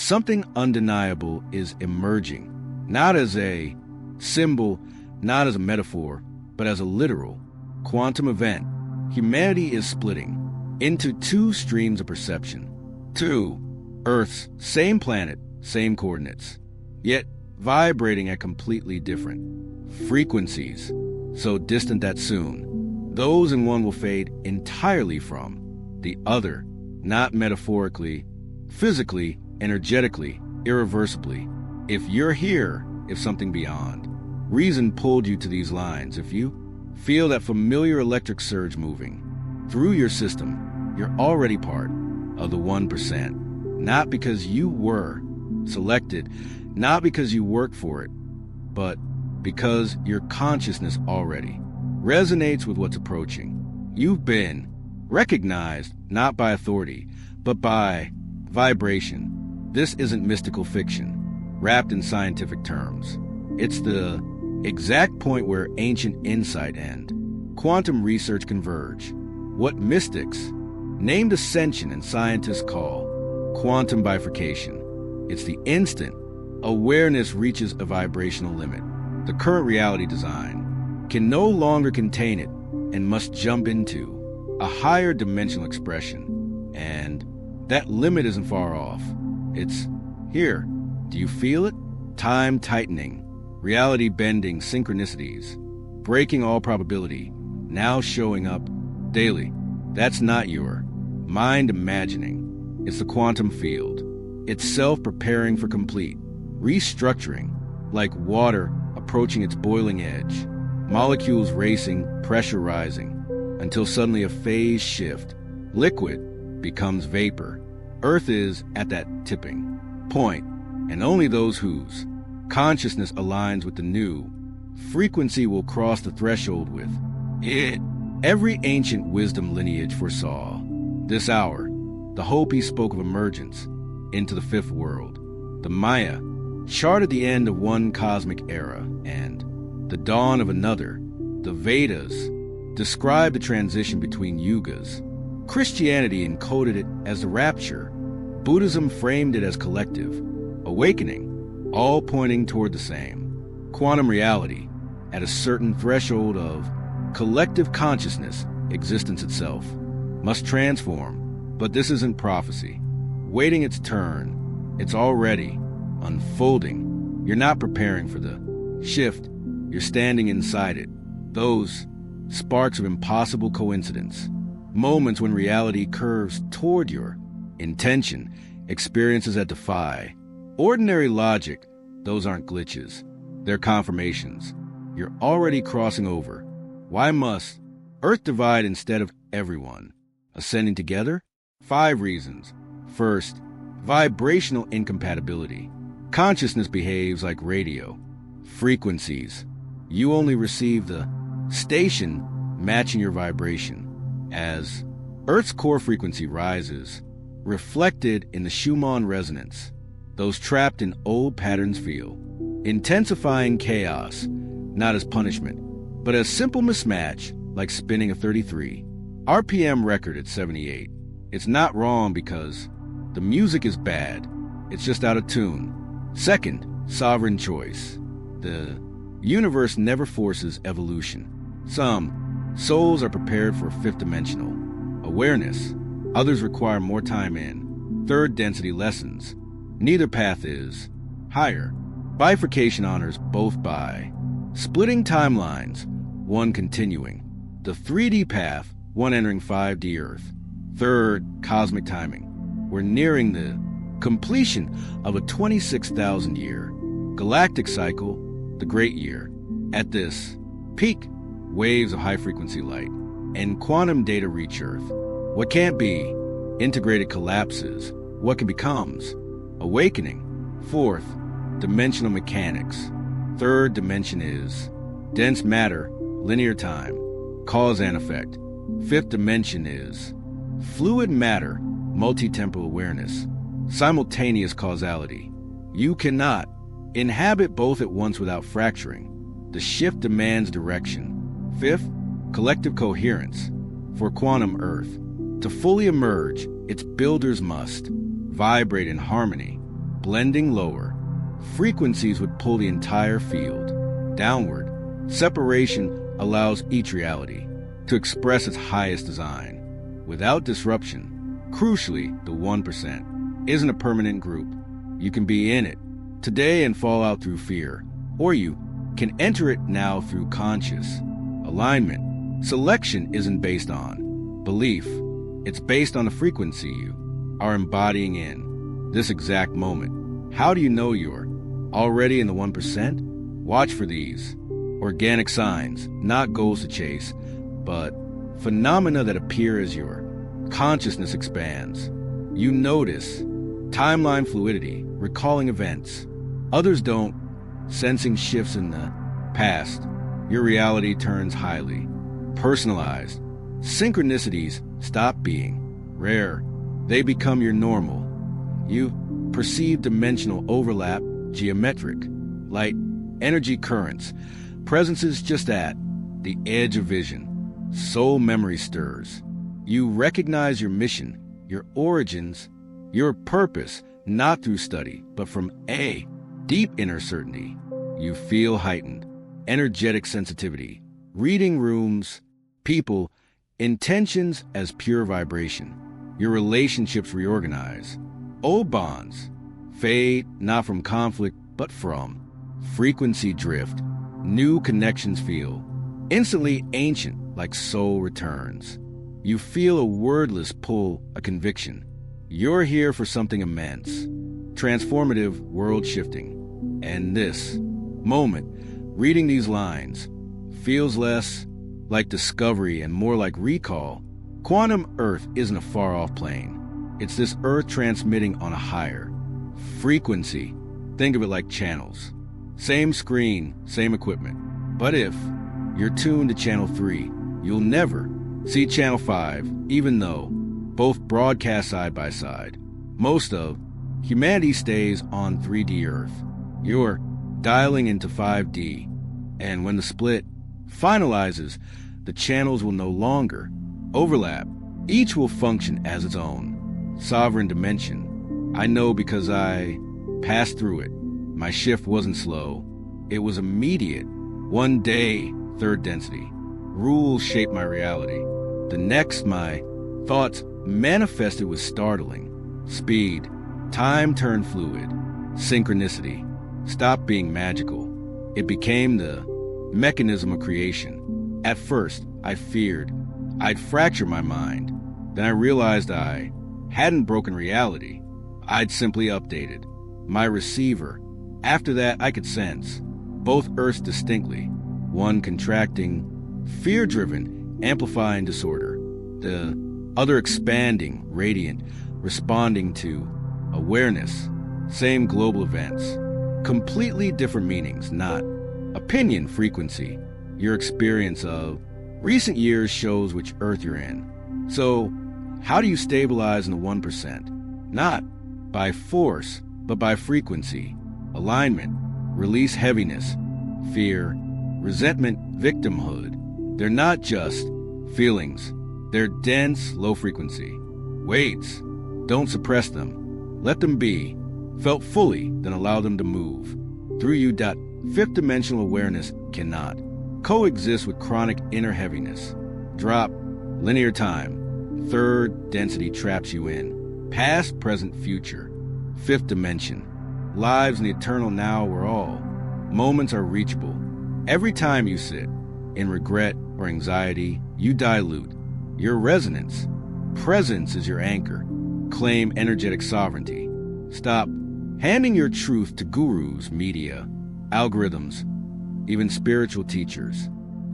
Something undeniable is emerging, not as a symbol, not as a metaphor, but as a literal quantum event. Humanity is splitting into two streams of perception. Two Earths, same planet, same coordinates, yet vibrating at completely different frequencies, so distant that soon those in one will fade entirely from the other, not metaphorically, physically, energetically, irreversibly. If you're here, if something beyond reason pulled you to these lines, if you feel that familiar electric surge moving through your system, you're already part of the 1%. Not because you were selected, not because you worked for it, but because your consciousness already resonates with what's approaching. You've been recognized not by authority, but by vibration. This isn't mystical fiction, wrapped in scientific terms. It's the exact point where ancient insight and quantum research converge. What mystics named ascension and scientists call quantum bifurcation. It's the instant awareness reaches a vibrational limit. The current reality design can no longer contain it and must jump into a higher dimensional expression. And that limit isn't far off. It's here. Do you feel it? Time tightening, reality bending, synchronicities, breaking all probability, now showing up daily. That's not your mind imagining. It's the quantum field, itself preparing for complete restructuring, like water approaching its boiling edge, molecules racing, pressure rising, until suddenly a phase shift. Liquid becomes vapor. Earth is at that tipping point, and only those whose consciousness aligns with the new frequency will cross the threshold with it. Every ancient wisdom lineage foresaw this hour, the Hopi spoke of emergence into the fifth world. The Maya charted the end of one cosmic era and the dawn of another. The Vedas described the transition between yugas. Christianity encoded it as the rapture. Buddhism framed it as collective awakening, all pointing toward the same quantum reality. At a certain threshold of collective consciousness, existence itself must transform. But this isn't prophecy waiting its turn. It's already unfolding. You're not preparing for the shift. You're standing inside it. Those sparks of impossible coincidence, moments when reality curves toward your intention, experiences that defy ordinary logic. Those aren't glitches. They're confirmations. You're already crossing over. Why must Earth divide instead of everyone ascending together? 5 reasons. First, vibrational incompatibility. Consciousness behaves like radio frequencies. You only receive the station matching your vibration. As Earth's core frequency rises, reflected in the Schumann resonance, those trapped in old patterns feel intensifying chaos, not as punishment, but as simple mismatch, like spinning a 33 RPM record at 78. It's not wrong because the music is bad. It's just out of tune. Second, sovereign choice. The universe never forces evolution. Some souls are prepared for fifth dimensional awareness. Others require more time in third density lessons. Neither path is higher. Bifurcation honors both by splitting timelines, one continuing the 3D path, one entering 5D Earth. Third, cosmic timing. We're nearing the completion of a 26,000-year galactic cycle, the Great Year. At this peak, waves of high-frequency light and quantum data reach Earth. What can't be integrated collapses. What can becomes awakening. Fourth, dimensional mechanics. Third dimension is dense matter, linear time, cause and effect. Fifth dimension is fluid matter, multi-temporal awareness, simultaneous causality. You cannot inhabit both at once without fracturing. The shift demands direction. Fifth, collective coherence. For quantum Earth to fully emerge, its builders must vibrate in harmony, blending lower. Frequencies would pull the entire field downward. Separation allows each reality to express its highest design without disruption. Crucially, the 1% isn't a permanent group. You can be in it today and fall out through fear, or you can enter it now through conscious alignment. Selection isn't based on belief. It's based on the frequency you are embodying in this exact moment. How do you know you're already in the 1%? Watch for these organic signs, not goals to chase, but phenomena that appear as your consciousness expands. You notice timeline fluidity, recalling events others don't, sensing shifts in the past. Your reality turns highly personalized. Synchronicities stop being rare. They become your normal. You perceive dimensional overlap, geometric, light, energy currents. Presences just at the edge of vision. Soul memory stirs. You recognize your mission, your origins, your purpose, not through study, but from a deep inner certainty. You feel heightened, energetic sensitivity, reading rooms, people, intentions as pure vibration. Your relationships reorganize. Old bonds fade, not from conflict, but from frequency drift. New connections feel instantly ancient, like soul returns. You feel a wordless pull, a conviction. You're here for something immense, transformative, world-shifting. And this moment, reading these lines, feels less like discovery and more like recall. Quantum Earth isn't a far-off plane. It's this Earth transmitting on a higher frequency. Think of it like channels. Same screen, same equipment. But if you're tuned to channel 3, you'll never see channel 5, even though both broadcast side by side. Most of humanity stays on 3D Earth. You're dialing into 5D, and when the split finalizes, the channels will no longer overlap. Each will function as its own sovereign dimension. I know because I passed through it. My shift wasn't slow. It was immediate. One day, third density. Rules shaped my reality. The next, my thoughts manifested with startling speed. Time turned fluid. Synchronicity stopped being magical. It became the mechanism of creation. At first, I feared I'd fracture my mind. Then I realized I hadn't broken reality. I'd simply updated my receiver. After that, I could sense both Earths distinctly, one contracting, fear-driven, amplifying disorder, the other expanding, radiant, responding to awareness. Same global events, completely different meanings, not opinion frequency. Your experience of recent years shows which Earth you're in. So, how do you stabilize in the 1%? Not by force, but by frequency, alignment, release heaviness, fear, resentment, victimhood. They're not just feelings. They're dense, low frequency. Weights. Don't suppress them. Let them be. Felt fully, then allow them to move. Through you. Fifth dimensional awareness cannot coexist with chronic inner heaviness. Drop. Linear time. Third density traps you in. Past, present, future. Fifth dimension. Lives in the eternal now where all moments are reachable. Every time you sit in regret or anxiety, you dilute your resonance. Presence is your anchor. Claim energetic sovereignty. Stop handing your truth to gurus, media, algorithms, even spiritual teachers.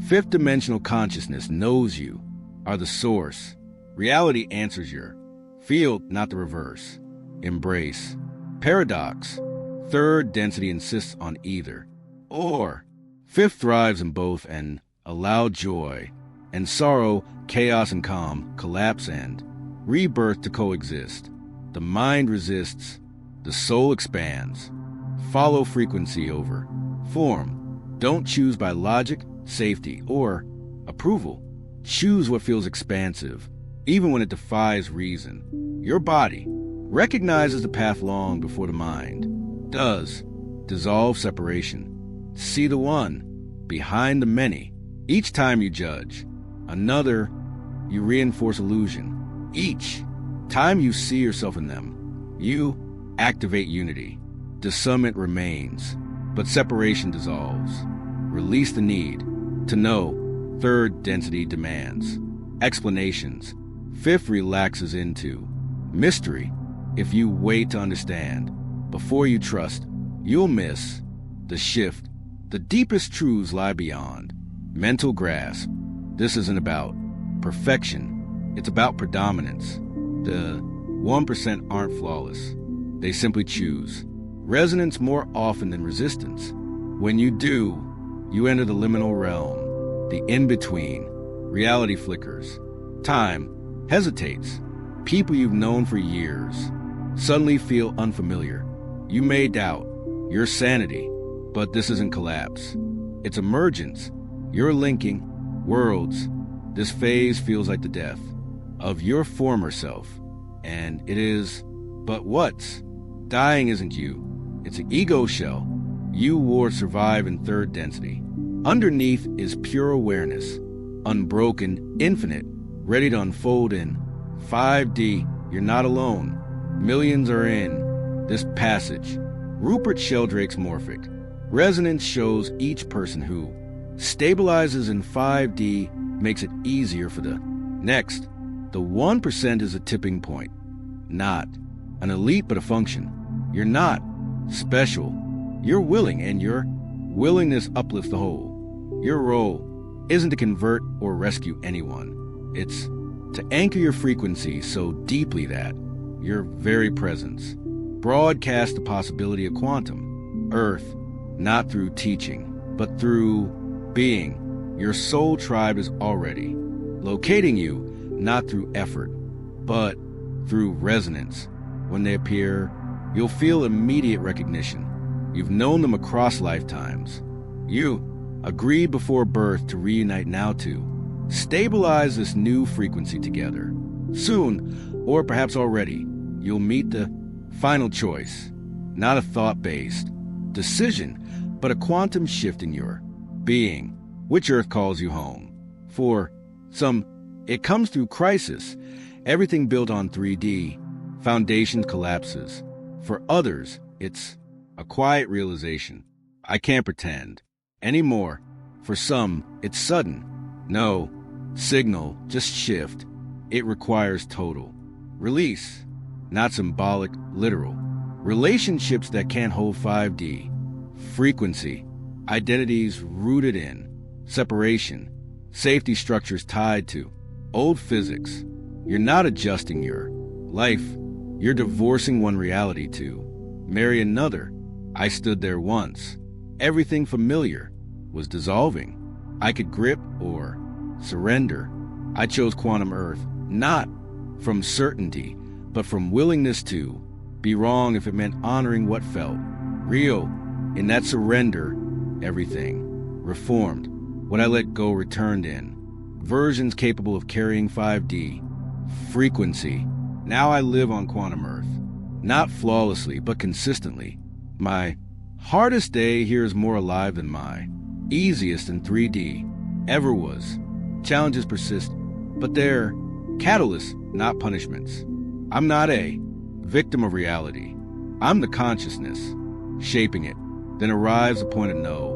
Fifth dimensional consciousness knows you are the source. Reality answers your field, not the reverse. Embrace paradox. Third density insists on either or. Fifth thrives in both and allow joy and sorrow, chaos and calm, collapse and rebirth to coexist. The mind resists, the soul expands. Follow frequency over form. Don't choose by logic, safety, or approval. Choose what feels expansive, even when it defies reason. Your body recognizes the path long before the mind. does dissolve separation. See the one behind the many. Each time you judge another, you reinforce illusion. Each time you see yourself in them, you activate unity. Discernment remains, but separation dissolves. Release the need to know. Third density demands explanations. Fifth relaxes into mystery. If you wait to understand before you trust, you'll miss the shift. The deepest truths lie beyond mental grasp. This isn't about perfection. It's about predominance. The 1% aren't flawless. They simply choose resonance more often than resistance. When you do, you enter the liminal realm, the in-between. Reality flickers. Time hesitates. People you've known for years suddenly feel unfamiliar. You may doubt your sanity, but this isn't collapse. It's emergence. You're linking worlds. This phase feels like the death of your former self, and it is. But what's dying isn't you. It's an ego shell. You will survive in third density. Underneath is pure awareness, unbroken, infinite, ready to unfold in 5D. You're not alone. Millions are in this passage. Rupert Sheldrake's Morphic resonance shows each person who stabilizes in 5D makes it easier for the next. The 1% is a tipping point, not an elite but a function. You're not special. You're willing, and your willingness uplifts the whole. Your role isn't to convert or rescue anyone. It's to anchor your frequency so deeply that your very presence broadcasts the possibility of quantum Earth, not through teaching, but through being. Your soul tribe is already locating you, not through effort, but through resonance. When they appear, you'll feel immediate recognition. You've known them across lifetimes. You agreed before birth to reunite now to stabilize this new frequency together. Soon, or perhaps already, you'll meet the final choice, not a thought-based decision, but a quantum shift in your being. Which Earth calls you home? For some, it comes through crisis. Everything built on 3D, foundation collapses. For others, it's a quiet realization. I can't pretend anymore. For some, it's sudden. No signal, just shift. It requires total release, not symbolic, literal. Relationships that can't hold 5D. Frequency, identities rooted in separation, safety structures tied to old physics. You're not adjusting your life. You're divorcing one reality to marry another. I stood there once. Everything familiar was dissolving. I could grip or surrender. I chose quantum Earth, not from certainty, but from willingness to be wrong if it meant honoring what felt real. In that surrender, everything reformed. What I let go returned in versions capable of carrying 5D frequency. Now I live on quantum Earth, not flawlessly, but consistently. My hardest day here is more alive than my easiest in 3D ever was. Challenges persist, but they're catalysts, not punishments. I'm not a victim of reality. I'm the consciousness shaping it. Then arrives a point of no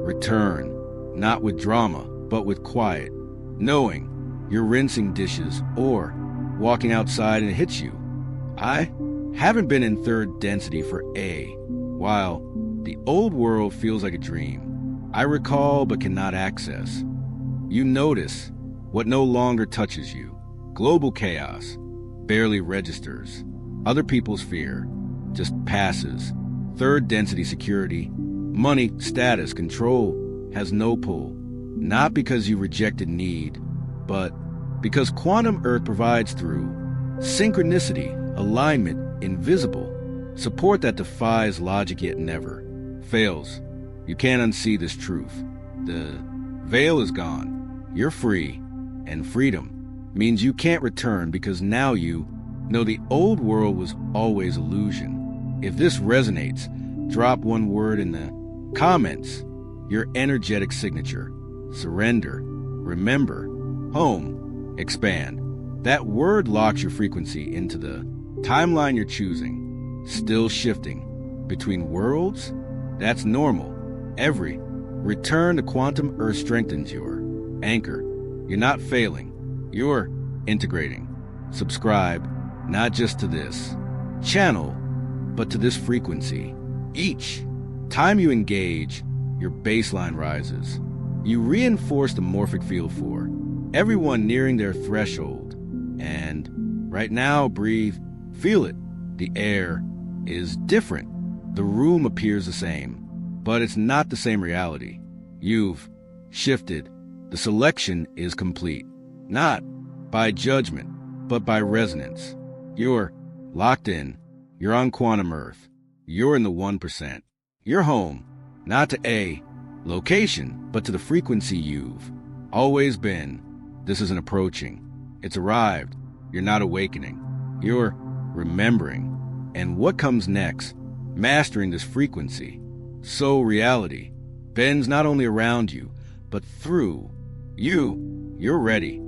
return, not with drama, but with quiet, knowing you're rinsing dishes or walking outside and it hits you. I haven't been in third density for a while. The old world feels like a dream. I recall but cannot access. You notice what no longer touches you. Global chaos barely registers. Other people's fear just passes. Third density security, money, status, control has no pull. Not because you rejected need, but because quantum Earth provides through synchronicity, alignment, invisible, support that defies logic yet never fails. You can't unsee this truth. The veil is gone. You're free, and freedom means you can't return because now you know the old world was always illusion. If this resonates, Drop one word in the comments, your energetic signature. Surrender, remember, home, expand. That word locks your frequency into the timeline you're choosing. Still shifting between worlds? That's normal. Every return to quantum earth strengthens your anchor. You're not failing. You're integrating. Subscribe, not just to this channel, but to this frequency. Each time you engage, your baseline rises. You reinforce the morphic field for everyone nearing their threshold. And right now, breathe, feel it. The air is different. The room appears the same, but it's not the same reality. You've shifted. The selection is complete, not by judgment, but by resonance. You're locked in. You're on quantum earth. You're in the 1%. You're home, not to a location, but to the frequency you've always been. This isn't approaching. It's arrived. You're not awakening. You're remembering. And what comes next? Mastering this frequency. So reality bends not only around you, but through you. You're ready.